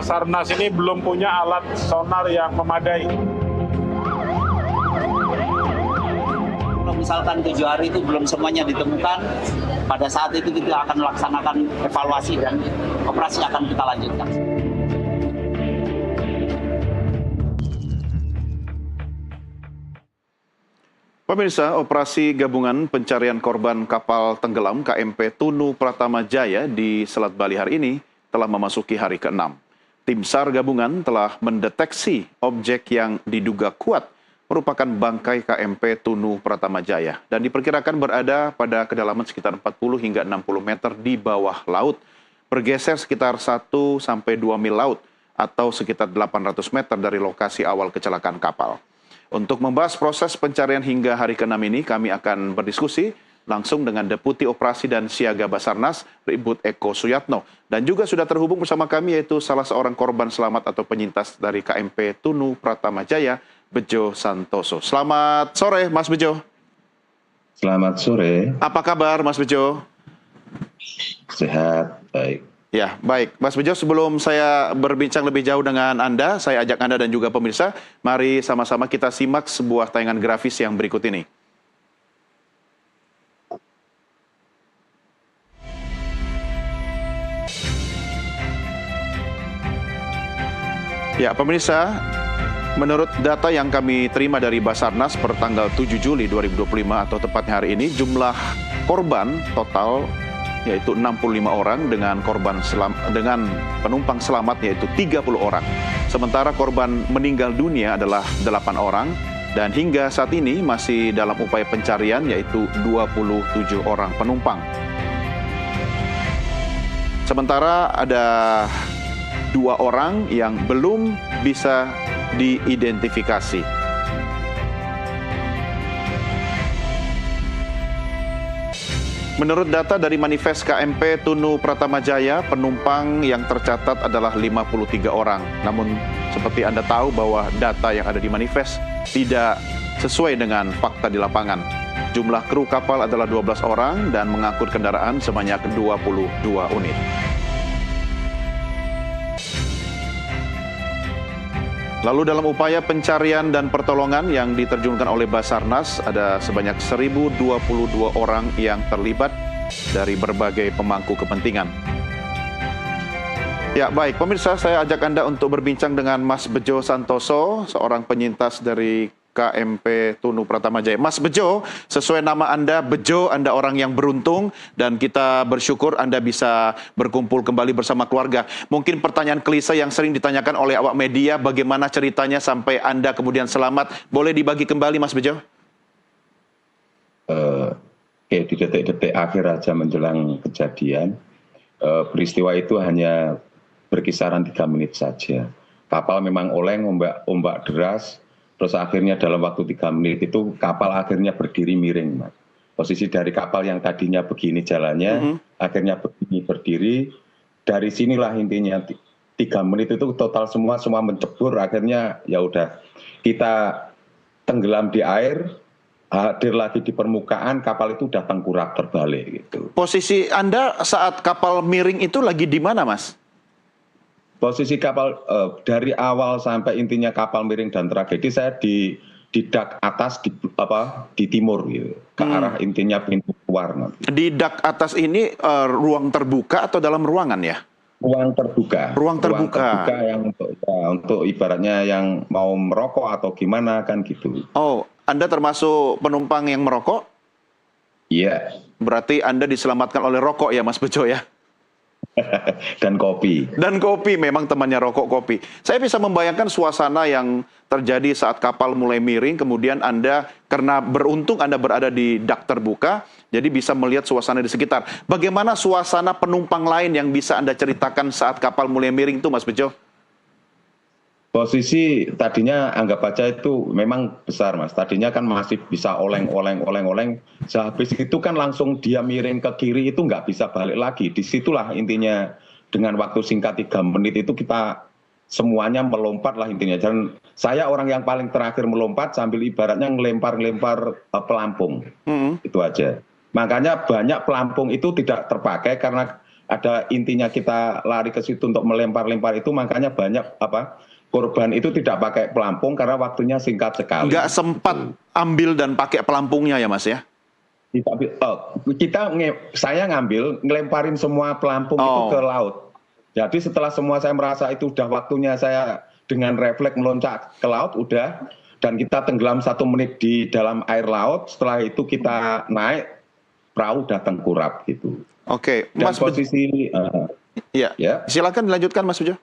Basarnas ini belum punya alat sonar yang memadai. Kalau misalkan 7 hari itu belum semuanya ditemukan, pada saat itu kita akan melaksanakan evaluasi dan operasi akan kita lanjutkan. Pemirsa, operasi gabungan pencarian korban kapal tenggelam KMP Tunu Pratama Jaya di Selat Bali hari ini telah memasuki hari ke-6. Tim SAR gabungan telah mendeteksi objek yang diduga kuat merupakan bangkai KMP Tunu Pratama Jaya dan diperkirakan berada pada kedalaman sekitar 40 hingga 60 meter di bawah laut, bergeser sekitar 1 sampai 2 mil laut atau sekitar 800 meter dari lokasi awal kecelakaan kapal. Untuk membahas proses pencarian hingga hari ke-6 ini, kami akan berdiskusi langsung dengan Deputi Operasi dan Siaga Basarnas, Ribut Eko Suyatno. Dan juga sudah terhubung bersama kami yaitu salah seorang korban selamat atau penyintas dari KMP Tunu Pratama Jaya, Bejo Santoso. Selamat sore, Mas Bejo. Selamat sore. Apa kabar, Mas Bejo? Sehat, baik. Ya, baik. Mas Bejo, sebelum saya berbincang lebih jauh dengan Anda, saya ajak Anda dan juga pemirsa, mari sama-sama kita simak sebuah tayangan grafis yang berikut ini. Ya, pemirsa, menurut data yang kami terima dari Basarnas per tanggal 7 Juli 2025 atau tepatnya hari ini, jumlah korban total yaitu 65 orang dengan penumpang selamat yaitu 30 orang. Sementara korban meninggal dunia adalah 8 orang dan hingga saat ini masih dalam upaya pencarian yaitu 27 orang penumpang. Sementara ada 2 orang yang belum bisa diidentifikasi. Menurut data dari manifest KMP Tunu Pratama Jaya, penumpang yang tercatat adalah 53 orang. Namun seperti Anda tahu bahwa data yang ada di manifest tidak sesuai dengan fakta di lapangan. Jumlah kru kapal adalah 12 orang dan mengangkut kendaraan sebanyak 22 unit. Lalu dalam upaya pencarian dan pertolongan yang diterjunkan oleh Basarnas, ada sebanyak 1.022 orang yang terlibat dari berbagai pemangku kepentingan. Ya, baik. Pemirsa, saya ajak Anda untuk berbincang dengan Mas Bejo Santoso, seorang penyintas dari KMP Tunu Pratama Jaya. Mas Bejo, sesuai nama Anda, Bejo, Anda orang yang beruntung dan kita bersyukur Anda bisa berkumpul kembali bersama keluarga. Mungkin pertanyaan klise yang sering ditanyakan oleh awak media, bagaimana ceritanya sampai Anda kemudian selamat? Boleh dibagi kembali, Mas Bejo? Di detik-detik akhir aja menjelang kejadian, peristiwa itu hanya berkisaran 3 menit saja. Kapal memang oleng, ombak deras. Terus akhirnya dalam waktu 3 menit itu kapal akhirnya berdiri miring, Mas. Posisi dari kapal yang tadinya begini jalannya, akhirnya begini berdiri. Dari sinilah intinya 3 menit itu total semua mencebur. Akhirnya ya udah kita tenggelam di air, hadir lagi di permukaan, kapal itu udah tengkurap terbalik gitu. Posisi Anda saat kapal miring itu lagi di mana, Mas? Posisi kapal dari awal sampai intinya kapal miring dan tragedi saya di dak atas di timur gitu, ke arah intinya pintu keluar nanti. Di dak atas ini ruang terbuka atau dalam ruangan ya? Ruang terbuka. Ruang terbuka. Ruang terbuka yang untuk ibaratnya yang mau merokok atau gimana kan gitu. Oh, Anda termasuk penumpang yang merokok? Iya. Berarti Anda diselamatkan oleh rokok ya, Mas Bejo ya? Dan kopi. Dan kopi, memang temannya rokok kopi. Saya bisa membayangkan suasana yang terjadi saat kapal mulai miring, kemudian Anda, karena beruntung Anda berada di dak terbuka, jadi bisa melihat suasana di sekitar. Bagaimana suasana penumpang lain yang bisa Anda ceritakan saat kapal mulai miring itu, Mas Bejo? Posisi tadinya anggap aja itu memang besar, Mas. Tadinya kan masih bisa oleng. Sehabis itu kan langsung dia miring ke kiri, itu nggak bisa balik lagi. Disitulah intinya dengan waktu singkat 3 menit itu kita semuanya melompat lah intinya. Dan saya orang yang paling terakhir melompat sambil ibaratnya ngelempar pelampung. Itu aja. Makanya banyak pelampung itu tidak terpakai karena ada intinya kita lari ke situ untuk melempar-lempar itu, makanya banyak korban itu tidak pakai pelampung karena waktunya singkat sekali. Nggak sempat ambil dan pakai pelampungnya ya Mas ya? Saya ngelemparin semua pelampung itu ke laut. Jadi setelah semua saya merasa itu udah waktunya, saya dengan refleks meloncat ke laut udah, dan kita tenggelam 1 menit di dalam air laut. Setelah itu kita naik, perahu udah tengkurap gitu. Oke, Dan Mas posisi ya. Silakan dilanjutkan Mas Bejo.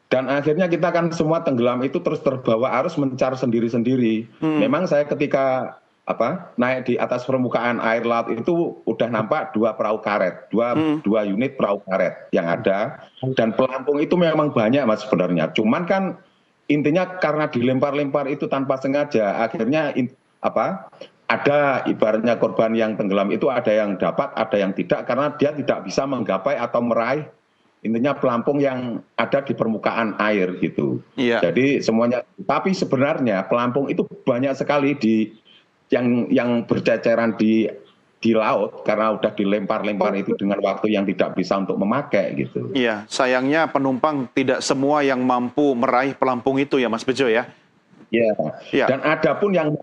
Dan akhirnya kita kan semua tenggelam itu terus terbawa arus mencar sendiri-sendiri. Memang saya ketika naik di atas permukaan air laut itu udah nampak 2 perahu karet, dua unit perahu karet yang ada, dan pelampung itu memang banyak Mas sebenarnya. Cuman kan intinya karena dilempar-lempar itu tanpa sengaja, akhirnya ada ibaratnya korban yang tenggelam itu ada yang dapat, ada yang tidak, karena dia tidak bisa menggapai atau meraih intinya pelampung yang ada di permukaan air gitu. Iya. Jadi semuanya, tapi sebenarnya pelampung itu banyak sekali yang berceceran di laut karena udah dilempar-lempar itu dengan waktu yang tidak bisa untuk memakai gitu. Iya, sayangnya penumpang tidak semua yang mampu meraih pelampung itu ya Mas Bejo ya. Iya. Ya. Dan ada pun yang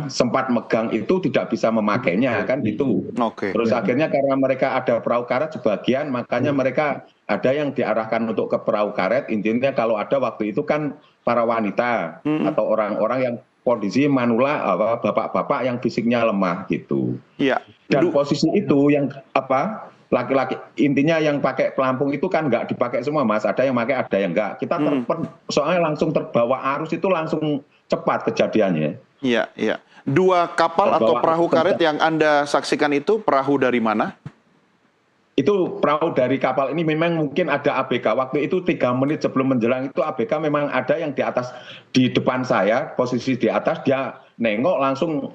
sempat megang itu tidak bisa memakainya kan gitu. Oke. Terus akhirnya karena mereka ada perahu karet sebagian, makanya mereka ada yang diarahkan untuk ke perahu karet. Intinya kalau ada waktu itu kan para wanita atau orang-orang yang kondisi manula, bapak-bapak yang fisiknya lemah gitu. Iya. Dan posisi itu yang laki-laki intinya yang pakai pelampung itu kan nggak dipakai semua Mas, ada yang pakai ada yang nggak. Kita soalnya langsung terbawa arus itu langsung cepat kejadiannya. Iya, iya. 2 kapal atau perahu karet yang Anda saksikan itu perahu dari mana? Itu perahu dari kapal ini memang mungkin ada ABK. Waktu itu 3 menit sebelum menjelang itu ABK memang ada yang di atas, di depan saya, posisi di atas, dia nengok langsung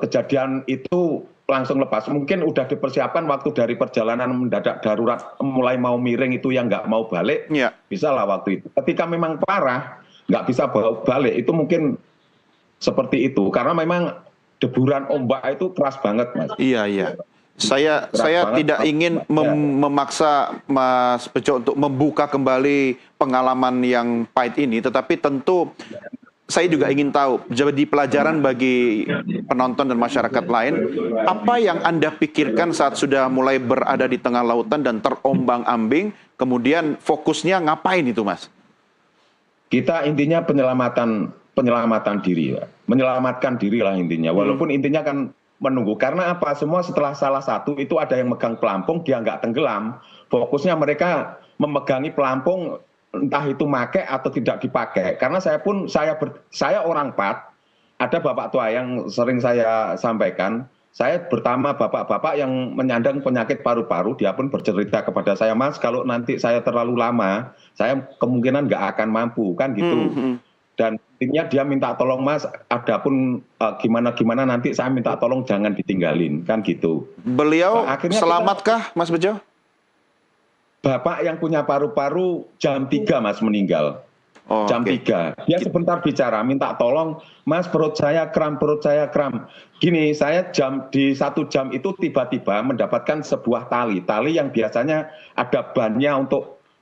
kejadian itu langsung lepas. Mungkin udah dipersiapkan waktu dari perjalanan mendadak darurat mulai mau miring itu yang nggak mau balik, bisa lah waktu itu. Ketika memang parah, nggak bisa balik, itu mungkin seperti itu. Karena memang deburan ombak itu keras banget Mas. Iya, iya. Saya tidak ingin memaksa Mas Bejo untuk membuka kembali pengalaman yang pahit ini, tetapi tentu saya juga ingin tahu, jadi pelajaran bagi penonton dan masyarakat lain, apa yang Anda pikirkan saat sudah mulai berada di tengah lautan dan terombang-ambing, kemudian fokusnya ngapain itu Mas? Kita intinya penyelamatan diri, ya. Menyelamatkan diri lah intinya, walaupun intinya kan menunggu. Karena apa? Semua setelah salah satu itu ada yang megang pelampung, dia nggak tenggelam. Fokusnya mereka memegangi pelampung, entah itu pakai atau tidak dipakai. Karena saya orang Pat, ada bapak tua yang sering saya sampaikan, saya pertama bapak-bapak yang menyandang penyakit paru-paru, dia pun bercerita kepada saya, Mas, kalau nanti saya terlalu lama, saya kemungkinan nggak akan mampu, kan gitu. Dan intinya dia minta tolong, Mas, adapun gimana nanti saya minta tolong jangan ditinggalin, kan gitu. Beliau selamatkah Mas Bejo? Bapak yang punya paru-paru jam 3 Mas meninggal. Jam 3. Dia sebentar bicara, minta tolong, Mas, perut saya kram. Gini, saya di 1 jam itu tiba-tiba mendapatkan sebuah tali yang biasanya ada bannya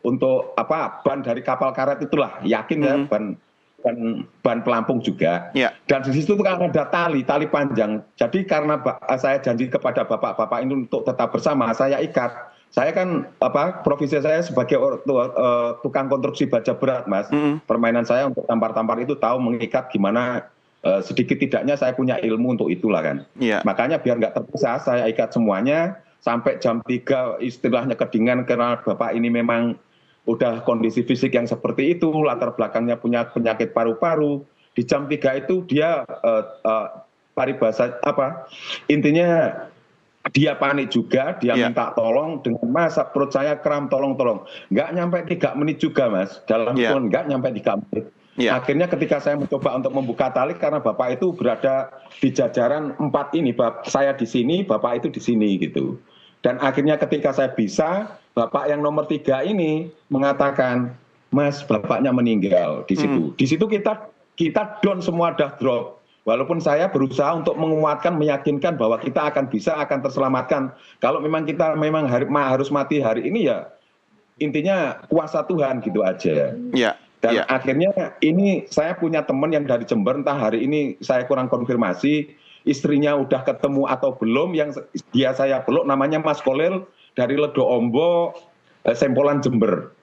untuk ban dari kapal karet itulah, yakin ya, ban pelampung juga. Dan di situ kan ada tali panjang. Jadi karena saya janji kepada bapak-bapak ini untuk tetap bersama, saya ikat. Saya kan profesi saya sebagai tukang konstruksi baja berat, Mas. Permainan saya untuk tampar-tampar itu tahu mengikat gimana, sedikit tidaknya saya punya ilmu untuk itulah kan. Makanya biar nggak terpisah, saya ikat semuanya sampai jam 3 istilahnya kedinginan karena bapak ini memang udah kondisi fisik yang seperti itu, latar belakangnya punya penyakit paru-paru. Di jam 3 itu dia paribasa intinya dia panik juga, dia minta tolong dengan, Mas, perut saya kram, tolong. Nggak nyampe 3 menit juga, Mas. Dalam pun nggak nyampe 3 menit. Akhirnya ketika saya mencoba untuk membuka tali, karena bapak itu berada di jajaran 4 ini, saya di sini, bapak itu di sini gitu. Dan akhirnya ketika saya bisa, bapak yang nomor 3 ini mengatakan, Mas, bapaknya meninggal di situ. Di situ kita down semua, dah drop. Walaupun saya berusaha untuk menguatkan, meyakinkan bahwa kita akan terselamatkan. Kalau memang kita harus mati hari ini, ya intinya kuasa Tuhan gitu aja. Ya. Dan akhirnya ini saya punya teman yang dari Jember, entah hari ini saya kurang konfirmasi, istrinya udah ketemu atau belum, yang dia saya peluk namanya Mas Kolil dari Ledo Ombo, Sempolan Jember.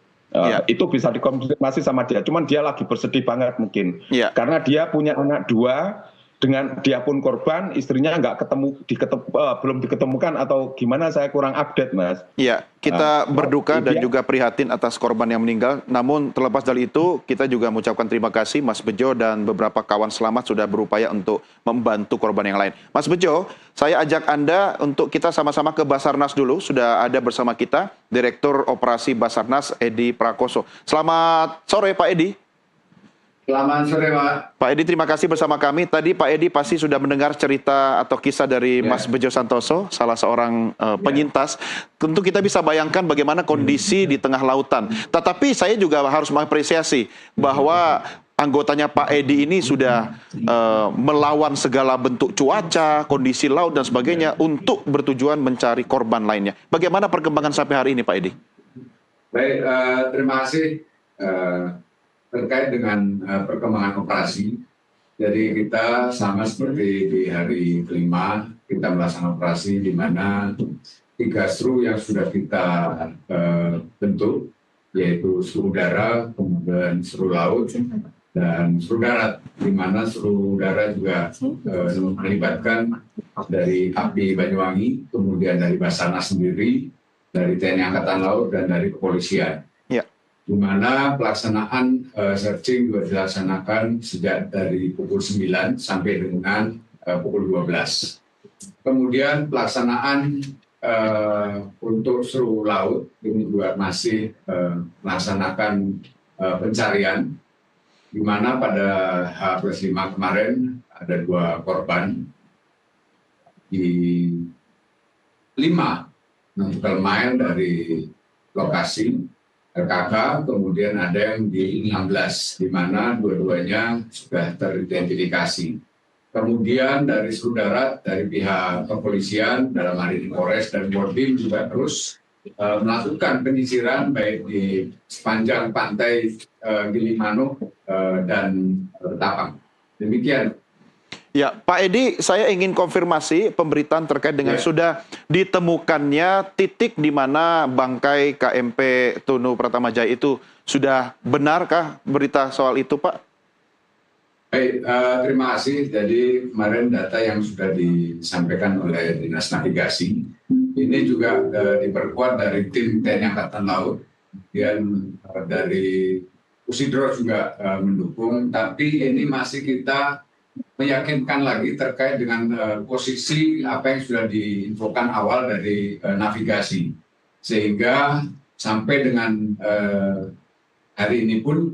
Itu bisa dikonfirmasi sama dia, cuman dia lagi bersedih banget mungkin. Karena dia punya anak 2, dengan dia pun korban, istrinya belum diketemukan atau gimana, saya kurang update, Mas. Iya, kita berduka dan juga prihatin atas korban yang meninggal. Namun terlepas dari itu, kita juga mengucapkan terima kasih Mas Bejo dan beberapa kawan selamat sudah berupaya untuk membantu korban yang lain. Mas Bejo, saya ajak Anda untuk kita sama-sama ke Basarnas dulu. Sudah ada bersama kita Direktur Operasi Basarnas, Edi Prakoso. Selamat sore, Pak Edi. Selamat sore, Pak. Pak Edi, terima kasih bersama kami. Tadi Pak Edi pasti sudah mendengar cerita atau kisah dari Mas Bejo Santoso, salah seorang penyintas. Tentu kita bisa bayangkan bagaimana kondisi di tengah lautan. Tetapi saya juga harus mengapresiasi bahwa anggotanya Pak Edi ini sudah melawan segala bentuk cuaca, kondisi laut dan sebagainya untuk bertujuan mencari korban lainnya. Bagaimana perkembangan sampai hari ini, Pak Edi? Baik, terima kasih. Terkait dengan perkembangan operasi, jadi kita sama seperti di hari kelima, kita melaksanakan operasi di mana 3 seru yang sudah kita bentuk, yaitu seru udara, kemudian seru laut, dan seru darat, di mana seru udara juga melibatkan dari API Banyuwangi, kemudian dari Basarnas sendiri, dari TNI Angkatan Laut, dan dari kepolisian. Di mana pelaksanaan searching juga dilaksanakan sejak dari pukul 9 sampai dengan pukul 12. Kemudian pelaksanaan untuk seru laut ini juga masih melaksanakan pencarian, di mana pada H+5 kemarin ada 2 korban di 5 nautical mile dari lokasi RKK, kemudian ada yang di 16, di mana dua-duanya sudah teridentifikasi. Kemudian dari seru darat, dari pihak kepolisian, dalam hal ini Polres dan Kodim juga terus melakukan penyisiran baik di sepanjang pantai Gilimanuk dan Tapang. Demikian. Ya, Pak Edi, saya ingin konfirmasi pemberitaan terkait dengan sudah ditemukannya titik di mana bangkai KMP Tunu Pratama Jaya itu. Sudah benarkah berita soal itu, Pak? Baik, terima kasih. Jadi kemarin data yang sudah disampaikan oleh Dinas Navigasi, ini juga diperkuat dari tim TNI Angkatan Laut, kemudian dari Pusidro juga mendukung, tapi ini masih kita meyakinkan lagi terkait dengan posisi apa yang sudah diinfokan awal dari navigasi, sehingga sampai dengan hari ini pun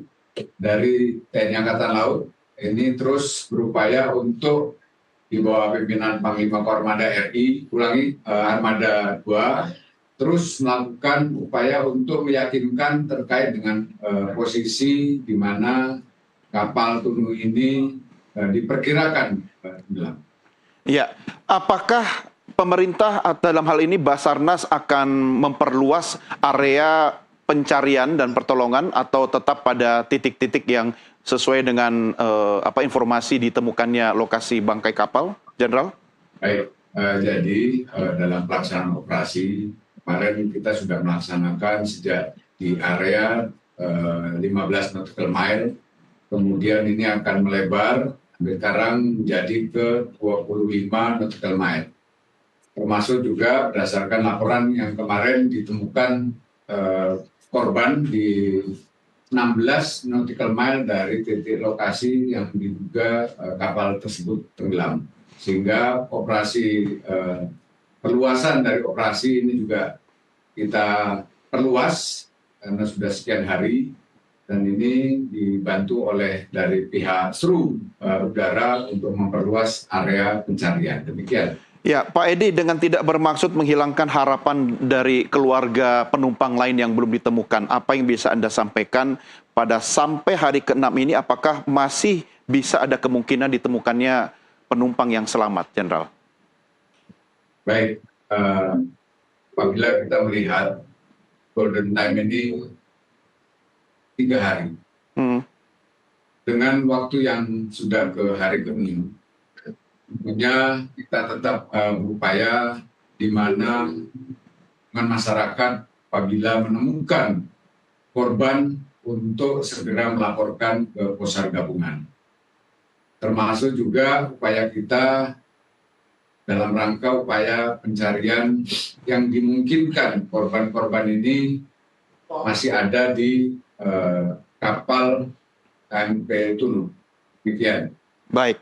dari TNI Angkatan Laut ini terus berupaya untuk di bawah pimpinan Panglima Kormada RI, Armada 2, terus melakukan upaya untuk meyakinkan terkait dengan posisi di mana kapal Tunu ini diperkirakan tenggelam. Ya, apakah pemerintah dalam hal ini Basarnas akan memperluas area pencarian dan pertolongan atau tetap pada titik-titik yang sesuai dengan informasi ditemukannya lokasi bangkai kapal, Jenderal? Baik, jadi dalam pelaksanaan operasi kemarin kita sudah melaksanakan sejak di area 15 nautical mile, kemudian ini akan melebar sekarang menjadi ke 25 nautical mile. Termasuk juga berdasarkan laporan yang kemarin ditemukan korban di 16 nautical mile dari titik lokasi yang diduga kapal tersebut tenggelam. Sehingga operasi perluasan dari operasi ini juga kita perluas karena sudah sekian hari. Dan ini dibantu oleh dari pihak seru udara untuk memperluas area pencarian. Demikian. Ya, Pak Edi, dengan tidak bermaksud menghilangkan harapan dari keluarga penumpang lain yang belum ditemukan, apa yang bisa Anda sampaikan pada sampai hari ke-6 ini, apakah masih bisa ada kemungkinan ditemukannya penumpang yang selamat, Jenderal? Baik, apabila kita melihat golden time ini 3 hari, dengan waktu yang sudah ke hari ke-6, tentunya kita tetap berupaya di mana dengan masyarakat apabila menemukan korban untuk segera melaporkan ke Posar Gabungan. Termasuk juga upaya kita dalam rangka upaya pencarian yang dimungkinkan korban-korban ini masih ada di kapal KMP Tunu. Demikian. Baik.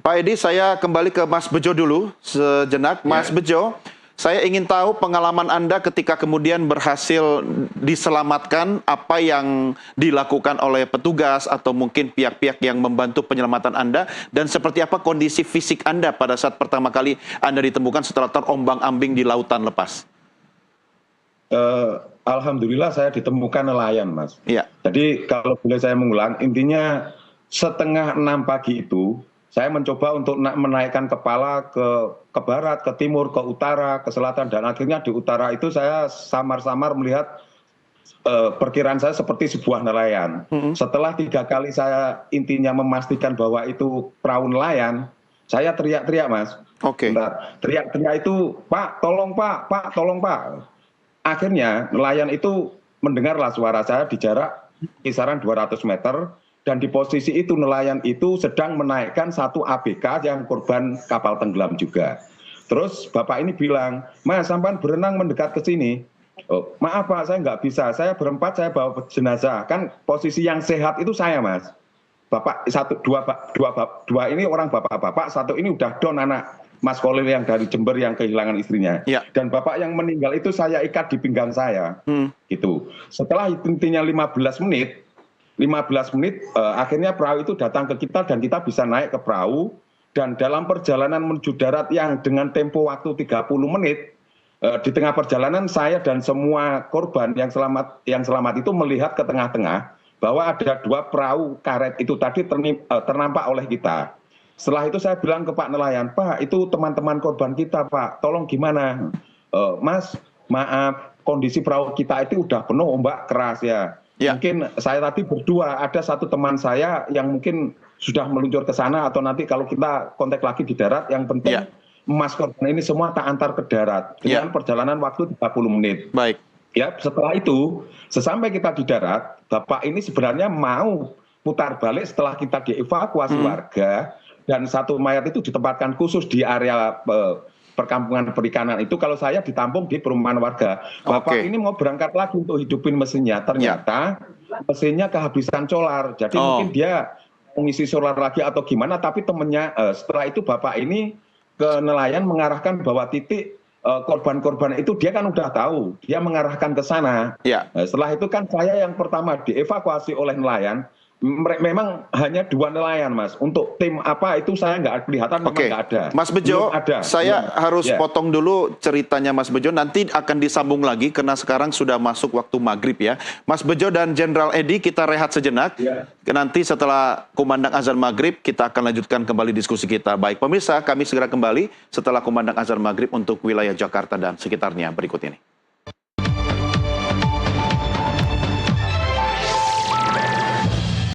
Pak Edi, saya kembali ke Mas Bejo dulu sejenak. Mas Bejo, saya ingin tahu pengalaman Anda ketika kemudian berhasil diselamatkan, apa yang dilakukan oleh petugas atau mungkin pihak-pihak yang membantu penyelamatan Anda, dan seperti apa kondisi fisik Anda pada saat pertama kali Anda ditemukan setelah terombang-ambing di lautan lepas? Alhamdulillah saya ditemukan nelayan, Mas. Iya. Jadi kalau boleh saya mengulang, intinya 5:30 pagi itu saya mencoba untuk menaikkan kepala ke barat, ke timur, ke utara, ke selatan, dan akhirnya di utara itu saya samar-samar melihat perkiraan saya seperti sebuah nelayan. Setelah 3 kali saya intinya memastikan bahwa itu perahu nelayan, saya teriak-teriak, Mas. Oke. Teriak-teriak itu, Pak, tolong Pak, Pak, tolong Pak. Akhirnya nelayan itu mendengarlah suara saya di jarak kisaran 200 meter. Dan di posisi itu nelayan itu sedang menaikkan satu ABK yang korban kapal tenggelam juga. Terus bapak ini bilang, Mas, sampan berenang mendekat ke sini. Oh, maaf Pak, saya nggak bisa. Saya berempat, saya bawa jenazah. Kan posisi yang sehat itu saya, Mas. Bapak dua ini orang bapak-bapak, satu ini udah down anak Mas Kolil yang dari Jember yang kehilangan istrinya. Ya. Dan bapak yang meninggal itu saya ikat di pinggang saya. Gitu. Setelah intinya 15 menit, akhirnya perahu itu datang ke kita dan kita bisa naik ke perahu, dan dalam perjalanan menuju darat yang dengan tempo waktu 30 menit, di tengah perjalanan saya dan semua korban yang selamat itu melihat ke tengah-tengah bahwa ada 2 perahu karet itu tadi ternampak oleh kita. Setelah itu saya bilang ke Pak nelayan, Pak, itu teman-teman korban kita, Pak, tolong gimana? Mas, maaf, kondisi perahu kita itu udah penuh ombak keras ya. Mungkin saya tadi berdua, ada satu teman saya yang mungkin sudah meluncur ke sana, atau nanti kalau kita kontak lagi di darat, yang penting Mas korban ini semua tak antar ke darat dengan perjalanan waktu 30 menit. Baik. Ya, setelah itu, sesampai kita di darat, Bapak ini sebenarnya mau putar balik setelah kita dievakuasi warga, dan satu mayat itu ditempatkan khusus di area perkampungan perikanan itu, kalau saya ditampung di perumahan warga. Bapak ini mau berangkat lagi untuk hidupin mesinnya, ternyata mesinnya kehabisan solar, jadi mungkin dia mengisi solar lagi atau gimana, tapi temennya setelah itu Bapak ini ke nelayan mengarahkan bahwa titik korban-korban itu dia kan udah tahu, dia mengarahkan ke sana. Setelah itu kan saya yang pertama dievakuasi oleh nelayan. Memang hanya 2 nelayan, Mas. Untuk tim apa itu saya nggak kelihatan, memang nggak ada. Mas Bejo, saya harus potong dulu ceritanya Mas Bejo. Nanti akan disambung lagi karena sekarang sudah masuk waktu maghrib ya. Mas Bejo dan Jenderal Edi, kita rehat sejenak. Nanti setelah kumandang azan maghrib, kita akan lanjutkan kembali diskusi kita. Baik pemirsa, kami segera kembali setelah kumandang azan maghrib untuk wilayah Jakarta dan sekitarnya berikut ini.